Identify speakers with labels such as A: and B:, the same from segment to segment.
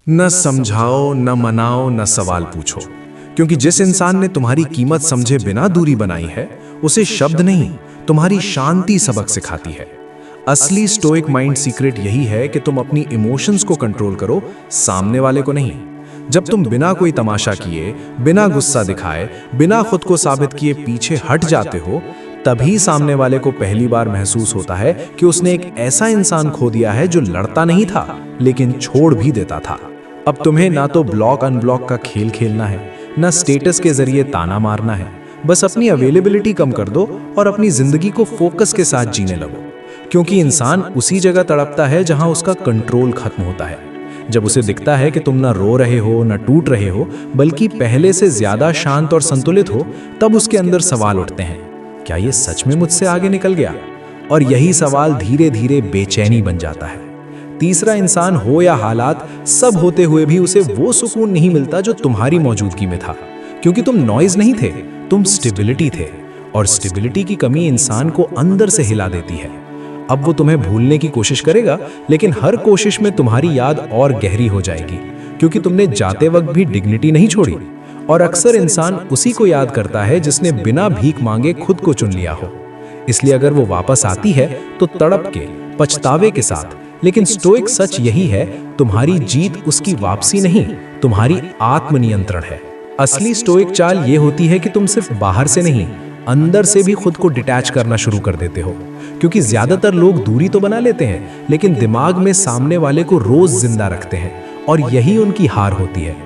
A: न समझाओ, न मनाओ, न सवाल पूछो, क्योंकि जिस इंसान ने तुम्हारी कीमत समझे बिना दूरी बनाई है, उसे शब्द नहीं, तुम्हारी शांति सबक सिखाती है। असली स्टोइक माइंड सीक्रेट यही है कि तुम अपनी इमोशंस को कंट्रोल करो, सामने वाले को नहीं। जब तुम बिना कोई तमाशा किए, बिना गुस्सा दिखाए, बिना खुद को साबित किए पीछे हट जाते हो, तभी सामने वाले को पहली बार महसूस होता है कि उसने एक ऐसा इंसान खो दिया है जो लड़ता नहीं था लेकिन छोड़ भी देता था। अब तुम्हें ना तो ब्लॉक अनब्लॉक का खेल खेलना है, ना स्टेटस के जरिए ताना मारना है। बस अपनी अवेलेबिलिटी कम कर दो और अपनी जिंदगी को फोकस के साथ जीने लगो, क्योंकि इंसान उसी जगह तड़पता है जहां उसका कंट्रोल खत्म होता है। जब उसे दिखता है कि तुम ना रो रहे हो, ना टूट रहे हो, बल्कि पहले से ज्यादा शांत और संतुलित हो, तब उसके अंदर सवाल उठते हैं, क्या ये सच में मुझसे आगे निकल गया? और यही सवाल धीरे धीरे बेचैनी बन जाता है। तीसरा इंसान हो या हालात, सब होते हुए भी उसे वो सुकून नहीं मिलता जो तुम्हारी मौजूदगी में था, क्योंकि तुम नॉइज नहीं थे, तुम स्टेबिलिटी थे। और स्टेबिलिटी की कमी इंसान को अंदर से हिला देती है। अब वो तुम्हें भूलने की कोशिश करेगा, लेकिन हर कोशिश में तुम्हारी याद और गहरी हो जाएगी, क्योंकि तुमने जाते वक्त भी डिग्निटी नहीं छोड़ी। और अक्सर इंसान उसी को याद करता है जिसने बिना भीख मांगे खुद को चुन लिया हो। इसलिए अगर वो वापस आती है तो तड़प के, पछतावे के साथ। लेकिन स्टोइक सच यही है, तुम्हारी जीत उसकी वापसी नहीं, तुम्हारी आत्मनियंत्रण है। असली स्टोइक चाल ये होती है कि तुम सिर्फ बाहर से नहीं, अंदर से भी खुद को डिटैच करना शुरू कर देते हो। क्योंकि ज्यादातर लोग दूरी तो बना लेते हैं, लेकिन दिमाग में सामने वाले को रोज जिंदा रखते हैं, और यही उनकी हार होती है।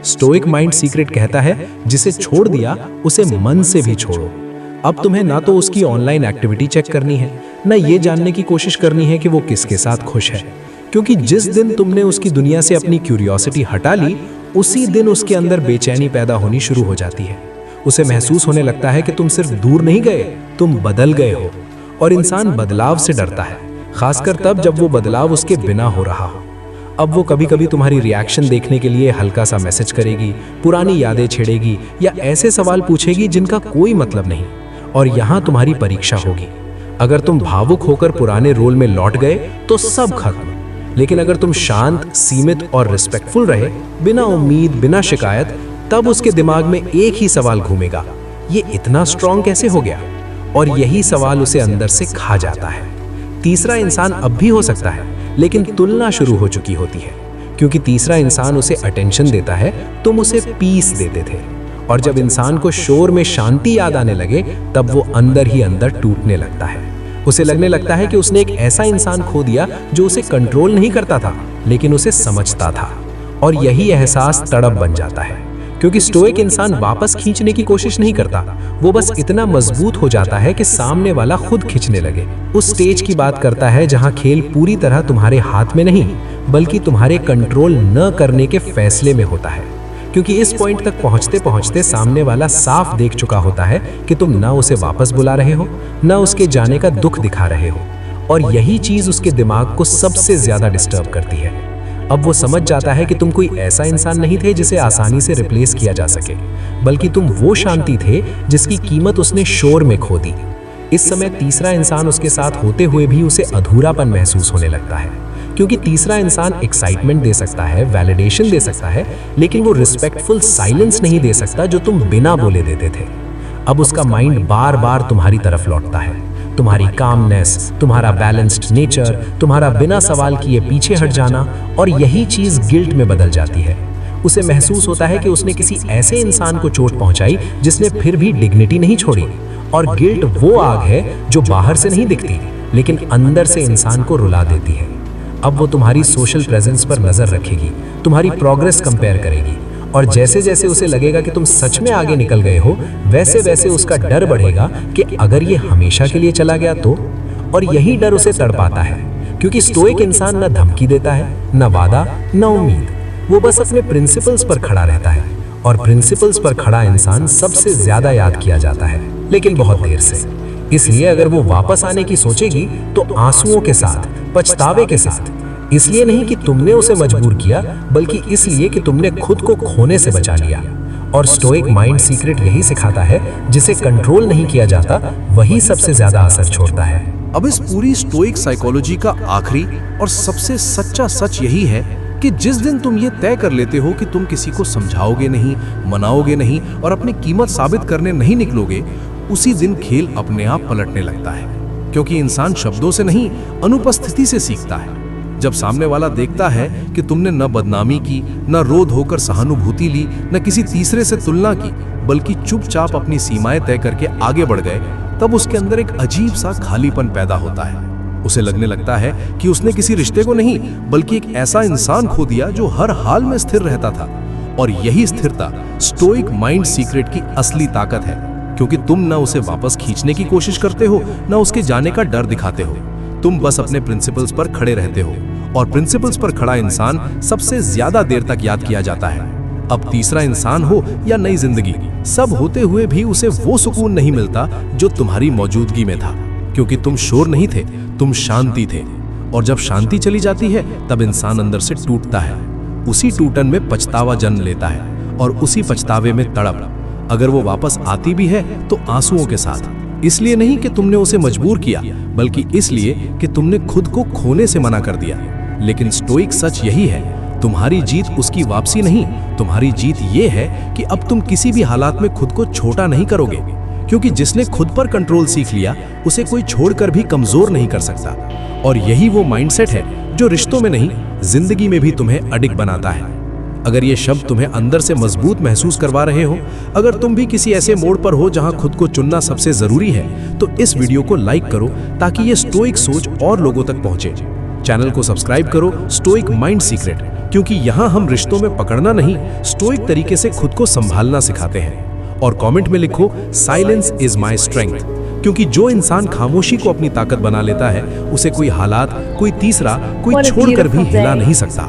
A: स्टोइक माइंड सीक्रेट कहता है, जिसे छोड़ दिया उसे मन से भी छोड़ो। अब तुम्हें ना तो उसकी ऑनलाइन एक्टिविटी चेक करनी है, ना ये जानने की कोशिश करनी है कि वो किसके साथ खुश है, क्योंकि जिस दिन तुमने उसकी दुनिया से अपनी क्यूरियोसिटी हटा ली, उसी दिन उसके अंदर बेचैनी पैदा होनी शुरू हो जाती है। उसे महसूस होने लगता है कि तुम सिर्फ दूर नहीं गए, तुम बदल गए हो। और इंसान बदलाव से डरता है, खासकर तब जब वो बदलाव उसके बिना हो रहा हो। अब वो कभी कभी तुम्हारी रिएक्शन देखने के लिए हल्का सा मैसेज करेगी, पुरानी यादें छेड़ेगी, या ऐसे सवाल पूछेगी जिनका कोई मतलब नहीं। और यहाँ तुम्हारी परीक्षा होगी। अगर तुम भावुक होकर पुराने रोल में लौट गए तो सब खत्म। लेकिन अगर तुम शांत, सीमित और रिस्पेक्टफुल रहे, बिना उम्मीद, बिना शिकायत, तब उसके दिमाग में एक ही सवाल घूमेगा, ये इतना स्ट्रांग कैसे हो गया? और यही सवाल उसे अंदर से खा जाता है। तीसरा इंसान अब भी हो सकता है, लेकिन तुलना शुरू हो चुकी होती है, क्योंकि तीसरा इंसान उसे अटेंशन देता है, तुम उसे पीस देते थे। और जब इंसान को शोर में शांति याद आने लगे, तब वो अंदर ही अंदर टूटने लगता है। उसे लगने लगता है कि उसने एक ऐसा इंसान खो दिया जो उसे कंट्रोल नहीं करता था, लेकिन उसे समझता था। और यही एहसास तड़प बन जाता है, क्योंकि स्टोइक इंसान वापस खींचने की कोशिश नहीं करता, वो बस इतना मजबूत हो जाता है कि सामने वाला खुद खींचने लगे। उस स्टेज की बात करता है जहां खेल पूरी तरह तुम्हारे हाथ में नहीं, बल्कि तुम्हारे कंट्रोल न करने के फैसले में होता है। क्योंकि इस पॉइंट तक पहुंचते पहुंचते सामने वाला साफ देख चुका होता है कि तुम ना उसे वापस बुला रहे हो, ना उसके जाने का दुख दिखा रहे हो। और यही चीज उसके दिमाग को सबसे ज्यादा डिस्टर्ब करती है। अब वो समझ जाता है कि तुम कोई ऐसा इंसान नहीं थे जिसे आसानी से रिप्लेस किया जा सके, बल्कि तुम वो शांति थे जिसकी कीमत उसने शोर में खो दी। इस समय तीसरा इंसान उसके साथ होते हुए भी उसे अधूरापन महसूस होने लगता है, क्योंकि तीसरा इंसान एक्साइटमेंट दे सकता है, वैलिडेशन दे सकता है, लेकिन वो रिस्पेक्टफुल साइलेंस नहीं दे सकता जो तुम बिना बोले देते थे। अब उसका माइंड बार बार तुम्हारी तरफ लौटता है, तुम्हारी कामनेस, तुम्हारा बैलेंस्ड नेचर, तुम्हारा बिना सवाल किए पीछे हट जाना, और यही चीज गिल्ट में बदल जाती है। उसे महसूस होता है कि उसने किसी ऐसे इंसान को चोट पहुंचाई जिसने फिर भी डिग्निटी नहीं छोड़ी। और गिल्ट वो आग है जो बाहर से नहीं दिखती, लेकिन अंदर से इंसान को रुला देती है। अब वो तुम्हारी सोशल प्रेजेंस पर नजर रखेगी, तुम्हारी प्रोग्रेस कंपेयर करेगी, और जैसे जैसे उसे लगेगा कि तुम सच में आगे निकल गए हो, वैसे वैसे उसका डर बढ़ेगा कि अगर ये हमेशा के लिए चला गया तो। और यही डर उसे तड़पाता है, क्योंकि स्टोइक इंसान न धमकी देता है, न वादा, न उम्मीद। वो बस अपने प्रिंसिपल्स पर खड़ा रहता है, और प्रिंसिपल्स पर खड़ा इंसान सबसे ज्यादा याद किया जाता है, लेकिन बहुत देर से। इसलिए अगर वो वापस आने की सोचेगी तो आंसुओं के साथ, पछतावे के साथ। इसलिए नहीं कि तुमने उसे मजबूर किया, बल्कि इसलिए कि तुमने खुद को खोने से बचा लिया। और स्टोइक माइंड सीक्रेट यही सिखाता है, जिसे कंट्रोल नहीं किया जाता वही सबसे ज्यादा असर छोड़ता है।
B: अब इस पूरी स्टोइक साइकोलॉजी का आखिरी और सबसे सच्चा सच यही है
A: कि जिस दिन तुम ये तय कर लेते हो कि तुम किसी को समझाओगे नहीं, मनाओगे नहीं और अपनी कीमत साबित करने नहीं निकलोगे, उसी दिन खेल अपने आप पलटने लगता है। क्योंकि इंसान शब्दों से नहीं, अनुपस्थिति से सीखता है। जब सामने वाला देखता है कि तुमने न बदनामी की, न रो धोकर सहानुभूति ली, न किसी तीसरे से तुलना की, बल्कि चुपचाप अपनी सीमाएं तय करके आगे बढ़ गए, तब उसके अंदर एक अजीब सा खालीपन पैदा होता है। उसे लगने लगता है कि उसने किसी रिश्ते को नहीं, बल्कि एक ऐसा इंसान खो दिया जो हर हाल में स्थिर रहता था। और यही स्थिरता स्टोइक माइंड सीक्रेट की असली ताकत है, क्योंकि तुम न उसे वापस खींचने की कोशिश करते हो, न उसके जाने का डर दिखाते हो। तुम बस अपने प्रिंसिपल्स पर खड़े रहते हो, और प्रिंसिपल्स पर खड़ा इंसान सबसे ज्यादा देर तक याद किया जाता है। अब तीसरा इंसान हो या नई जिंदगी, सब होते हुए भी उसे वो सुकून नहीं मिलता जो तुम्हारी मौजूदगी में था, क्योंकि तुम शोर नहीं थे, तुम शांति थे। और जब शांति चली जाती है, तब इंसान अंदर से टूटता है। उसी टूटन में पछतावा जन्म लेता है, और उसी पछतावे में तड़प। अगर वो वापस आती भी है तो आंसुओं के साथ, इसलिए नहीं कि तुमने उसे मजबूर किया, बल्कि इसलिए कि तुमने खुद को खोने से मना कर दिया। लेकिन स्टोइक सच यही है, तुम्हारी जीत उसकी वापसी नहीं, तुम्हारी जीत ये है कि अब तुम किसी भी हालात में खुद को छोटा नहीं करोगे, क्योंकि जिसने खुद पर कंट्रोल सीख लिया, उसे कोई छोड़कर भी कमजोर नहीं कर सकता। और यही वो माइंडसेट है जो रिश्तों में नहीं, जिंदगी में भी तुम्हें अडिग बनाता है। अगर ये शब्द तुम्हें अंदर से मजबूत महसूस करवा रहे हो, अगर तुम भी किसी ऐसे मोड़ पर हो जहां खुद को चुनना सबसे जरूरी है, तो इस वीडियो को लाइक करो ताकि ये स्टोइक सोच और लोगों तक पहुंचे। चैनल को सब्सक्राइब करो स्टोइक माइंड सीक्रेट, क्योंकि यहां हम रिश्तों में पकड़ना नहीं, स्टोइक तरीके से खुद को संभालना सिखाते हैं। और कमेंट में लिखो साइलेंस इज माई स्ट्रेंथ, क्योंकि जो इंसान खामोशी को अपनी ताकत बना लेता है, उसे कोई हालात, कोई तीसरा, कोई छोड़कर भी हिला नहीं सकता।